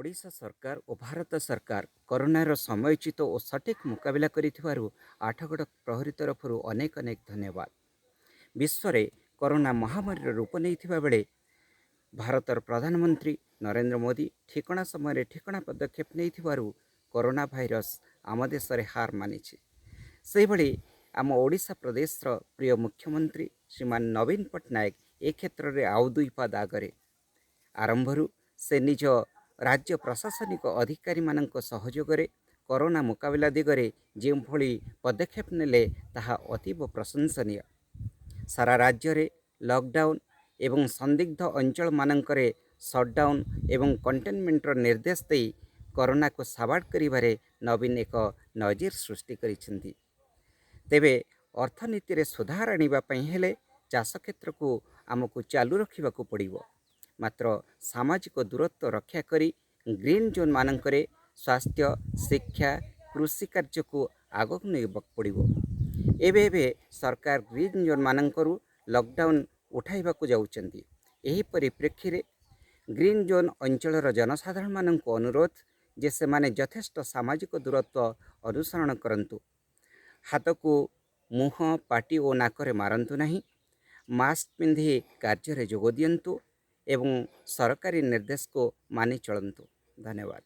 ओडिशा सरकार और भारत सरकार कोरोनार समयोचित और सठिक मुकाबला करिथिबारु आठगड़ प्रहरी तरफ अनेक अनेक धन्यवाद। विश्व में कोरोना महामारी रूप नहीं बेले भारतर प्रधानमंत्री नरेंद्र मोदी ठिकणा समय ठिकणा पदक्षेप नहीं कोरोना भाइरस आम देश में हार मानी। से भली आम ओडिशा प्रदेश प्रिय मुख्यमंत्री श्रीमान नवीन पट्टनायक ए क्षेत्र में आउ दुई पाद आगरे आरंभरू से निज राज्य प्रशासनिक अधिकारी मानक सहयोग कोरोना मुकाबला दिगरे जो भली पदक्षेप नेले ताहा अतीव प्रशंसनीय। सारा राज्य रे लॉकडाउन एवं संदिग्ध अंचल मानकरे शटडाउन एवं कंटेनमेंटर निर्देश दे कोरोना को साबाड़ करिबारे नवीन एक नजीर सृष्टि करिसेंती। तेबे अर्थनीति रे सुधार आनिबा पई हेले चाष क्षेत्र को आमको चालू रखिबाकू पड़िबो। मात्र सामाजिक दूरत्व रक्षा करी ग्रीन जोन मानकरे स्वास्थ्य शिक्षा कृषि कार्य को आगक नहीं पड़िबो। एबे एबे सरकार ग्रीन जोन मानकरू लॉकडाउन उठाइबाकू जाउचंती। एही परिप्रेक्षी रे ग्रीन जोन अंचलर जनसाधारण मानक अनुरोध जे से माने यथेष्ट सामाजिक दूरत्व अनुसरण करंतु। हाथ को मुह पाटी और नाकरे मारंतु नहीं। मास्क पिंधि कार्य जोग दियंतु एवं सरकारी निर्देश को मानि चलंतु। धन्यवाद।